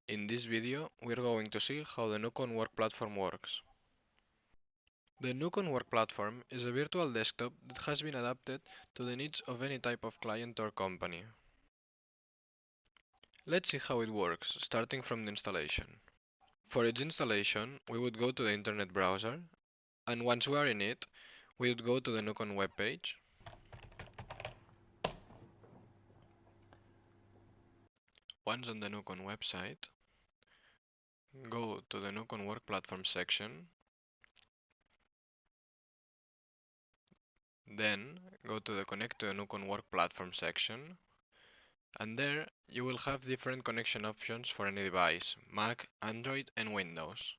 In this video, we're going to see how the Nukkon Work Platform works. The Nukkon Work Platform is a virtual desktop that has been adapted to the needs of any type of client or company. Let's see how it works, starting from the installation. For its installation, we would go to the internet browser, and once we are in it, we would go to the Nukkon web page. Once on the Nukkon website, go to the Nukkon Work Platform section. Then go to the Connect to the Nukkon Work Platform section, and there you will have different connection options for any device: Mac, Android, and Windows.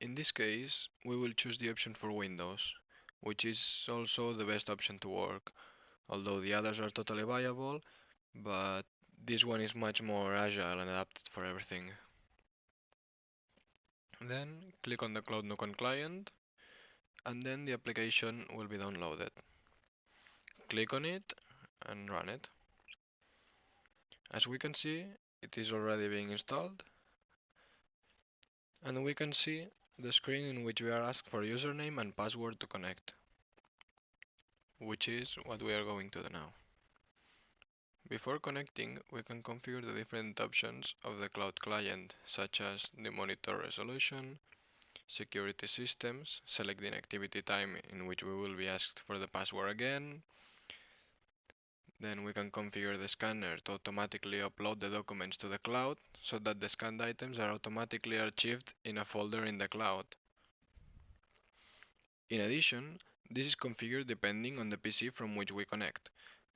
In this case, we will choose the option for Windows, which is also the best option to work, although the others are totally viable, but this one is much more agile and adapted for everything. Then click on the Cloud Nukkon client, and then the application will be downloaded. Click on it and run it. As we can see, it is already being installed, and we can see the screen in which we are asked for username and password to connect, which is what we are going to do now. Before connecting, we can configure the different options of the cloud client, such as the monitor resolution, security systems, select the inactivity time in which we will be asked for the password again. Then we can configure the scanner to automatically upload the documents to the cloud, so that the scanned items are automatically archived in a folder in the cloud. In addition, this is configured depending on the PC from which we connect.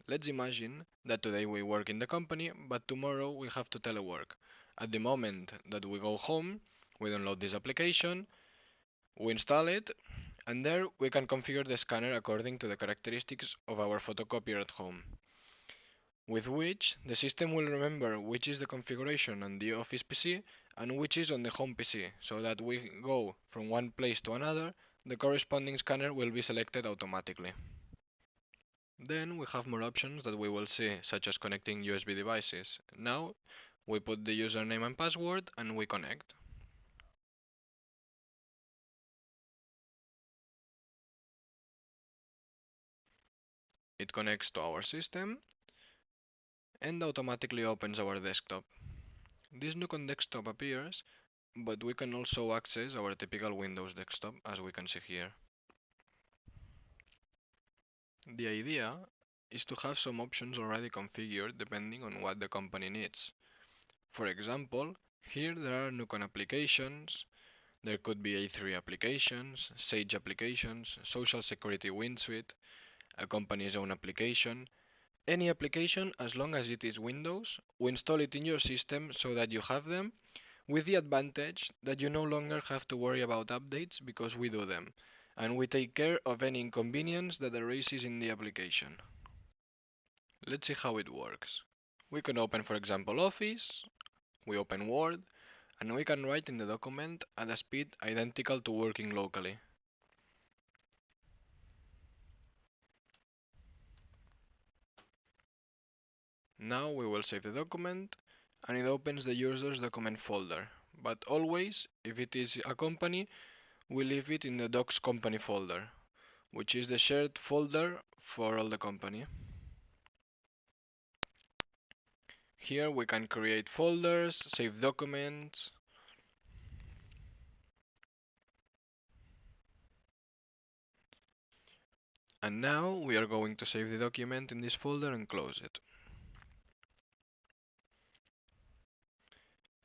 Let's imagine that today we work in the company, but tomorrow we have to telework. At the moment that we go home, we download this application, we install it, and there we can configure the scanner according to the characteristics of our photocopier at home, with which the system will remember which is the configuration on the office PC and which is on the home PC, so that we go from one place to another, the corresponding scanner will be selected automatically. Then we have more options that we will see, such as connecting USB devices. Now we put the username and password and we connect. It connects to our system and automatically opens our desktop. This Nukkon desktop appears, but we can also access our typical Windows desktop, as we can see here. The idea is to have some options already configured depending on what the company needs. For example, here there are Nukkon applications, there could be A3 applications, Sage applications, Social Security WinSuite, a company's own application. Any application, as long as it is Windows, we install it in your system so that you have them, with the advantage that you no longer have to worry about updates because we do them, and we take care of any inconvenience that arises in the application. Let's see how it works. We can open, for example, Office, we open Word, and we can write in the document at a speed identical to working locally. Now we will save the document, and it opens the user's document folder. But always, if it is a company, we leave it in the docs company folder, which is the shared folder for all the company. Here we can create folders, save documents, and now we are going to save the document in this folder and close it.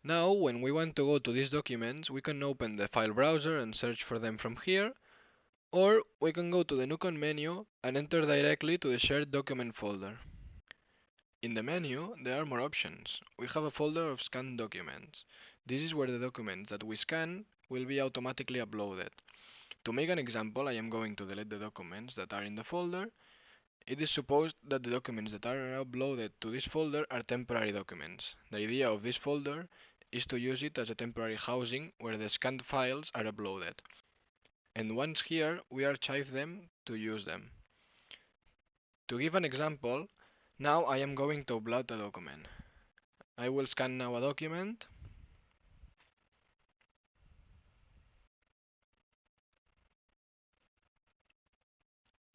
Now, when we want to go to these documents, we can open the file browser and search for them from here, or we can go to the Nukkon menu and enter directly to the shared document folder. In the menu, there are more options. We have a folder of scanned documents. This is where the documents that we scan will be automatically uploaded. To make an example, I am going to delete the documents that are in the folder. It is supposed that the documents that are uploaded to this folder are temporary documents. The idea of this folder is to use it as a temporary housing where the scanned files are uploaded. And once here, we archive them to use them. To give an example, Now I am going to upload a document. I will scan now a document.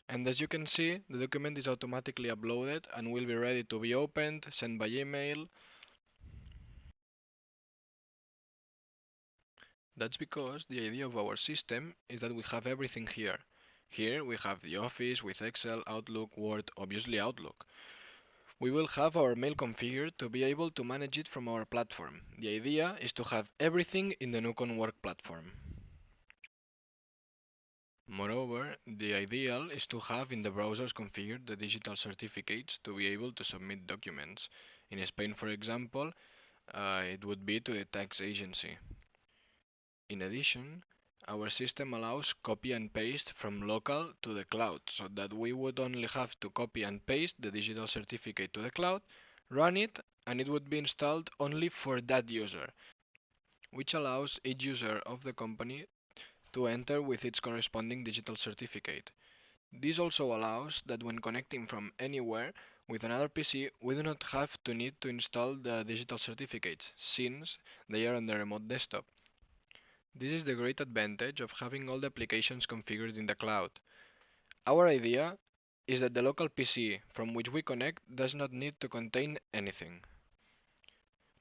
And as you can see, the document is automatically uploaded and will be ready to be opened, sent by email. That's because the idea of our system is that we have everything here. Here we have the Office with Excel, Outlook, Word, obviously Outlook. We will have our mail configured to be able to manage it from our platform. The idea is to have everything in the Nukkon work platform. Moreover, the ideal is to have in the browsers configured the digital certificates to be able to submit documents. In Spain, for example, it would be to the tax agency. In addition, our system allows copy and paste from local to the cloud, so that we would only have to copy and paste the digital certificate to the cloud, run it, and it would be installed only for that user, which allows each user of the company to enter with its corresponding digital certificate. This also allows that when connecting from anywhere with another PC, we do not have to need to install the digital certificates, since they are on the remote desktop. This is the great advantage of having all the applications configured in the cloud. Our idea is that the local PC from which we connect does not need to contain anything.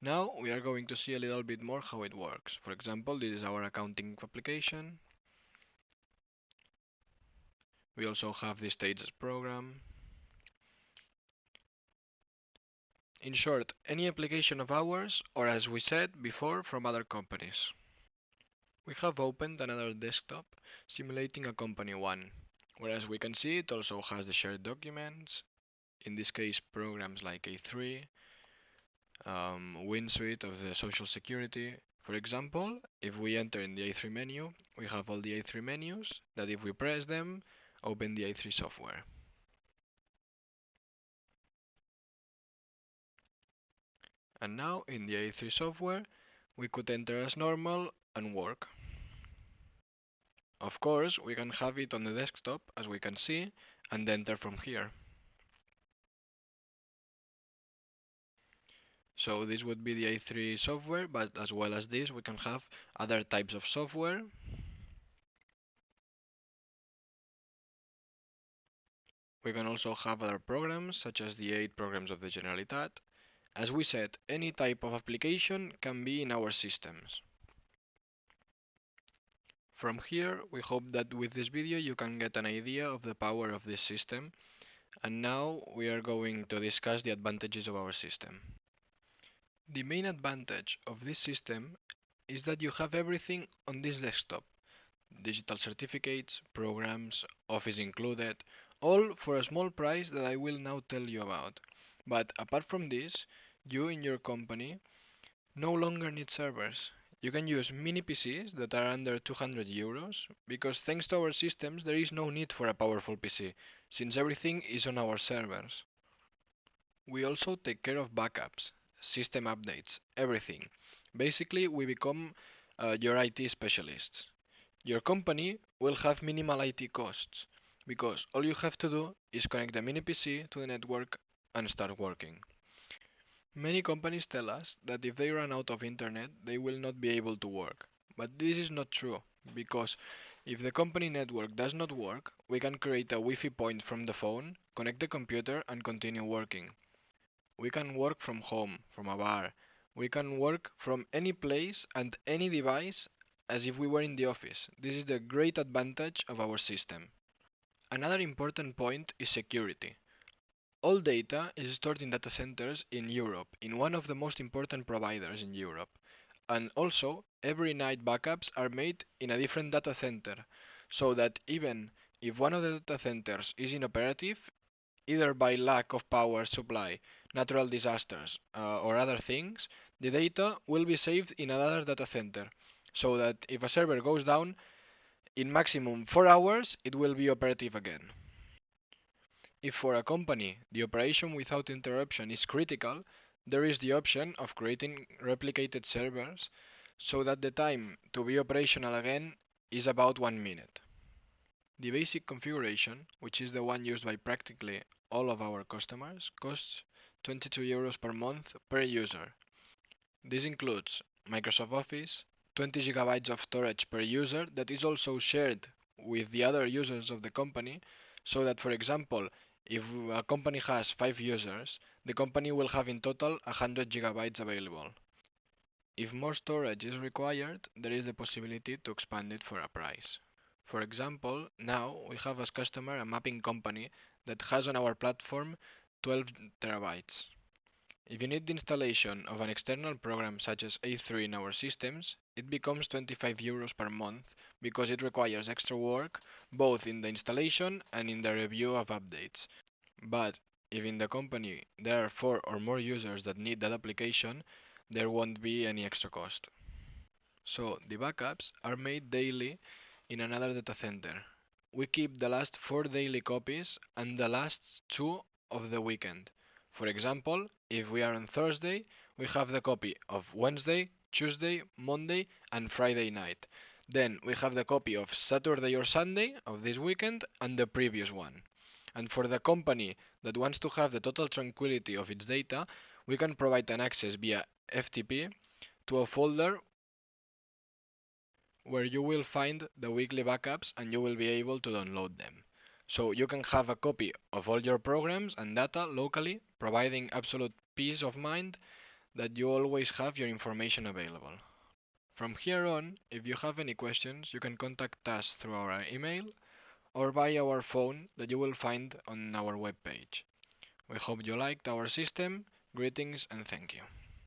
Now we are going to see a little bit more how it works. For example, this is our accounting application. We also have the stages program. In short, any application of ours, or as we said before, from other companies. We have opened another desktop simulating a company one, whereas we can see it also has the shared documents, in this case programs like A3, WinSuite of the Social Security. For example, if we enter in the A3 menu, we have all the A3 menus that if we press them, open the A3 software. And now in the A3 software, we could enter as normal and work. Of course, we can have it on the desktop, as we can see, and enter from here. So this would be the A3 software, but as well as this, we can have other types of software. We can also have other programs, such as the 8 programs of the Generalitat. As we said, any type of application can be in our systems. From here, we hope that with this video you can get an idea of the power of this system. And now we are going to discuss the advantages of our system. The main advantage of this system is that you have everything on this desktop. Digital certificates, programs, Office included, all for a small price that I will now tell you about. But apart from this, you in your company no longer need servers. You can use mini PCs that are under 200 euros, because thanks to our systems there is no need for a powerful PC, since everything is on our servers. We also take care of backups, system updates, everything. Basically, we become your IT specialists. Your company will have minimal IT costs, because all you have to do is connect the mini PC to the network and start working. Many companies tell us that if they run out of internet, they will not be able to work. But this is not true, because if the company network does not work, we can create a Wi-Fi point from the phone, connect the computer and continue working. We can work from home, from a bar. We can work from any place and any device as if we were in the office. This is the great advantage of our system. Another important point is security. All data is stored in data centers in Europe, in one of the most important providers in Europe. And also, every night backups are made in a different data center, so that even if one of the data centers is inoperative, either by lack of power supply, natural disasters, or other things, the data will be saved in another data center, so that if a server goes down, in maximum 4 hours, it will be operative again. If for a company the operation without interruption is critical, there is the option of creating replicated servers so that the time to be operational again is about 1 minute. The basic configuration, which is the one used by practically all of our customers costs 22 euros per month per user. This includes Microsoft Office, 20 gigabytes of storage per user that is also shared with the other users of the company, so that, for example, if a company has 5 users, the company will have in total 100 gigabytes available. If more storage is required, there is the possibility to expand it for a price. For example, now we have as customer a mapping company that has on our platform 12 terabytes. If you need the installation of an external program such as A3 in our systems, it becomes 25 euros per month because it requires extra work both in the installation and in the review of updates. But if in the company there are 4 or more users that need that application, there won't be any extra cost. So the backups are made daily in another data center. We keep the last 4 daily copies and the last 2 of the weekend. For example, if we are on Thursday, we have the copy of Wednesday, Tuesday, Monday, and Friday night. Then we have the copy of Saturday or Sunday of this weekend and the previous one. And for the company that wants to have the total tranquility of its data, we can provide an access via FTP to a folder where you will find the weekly backups and you will be able to download them. So you can have a copy of all your programs and data locally, providing absolute peace of mind that you always have your information available. From here on, if you have any questions, you can contact us through our email or by our phone that you will find on our webpage. We hope you liked our system. Greetings and thank you.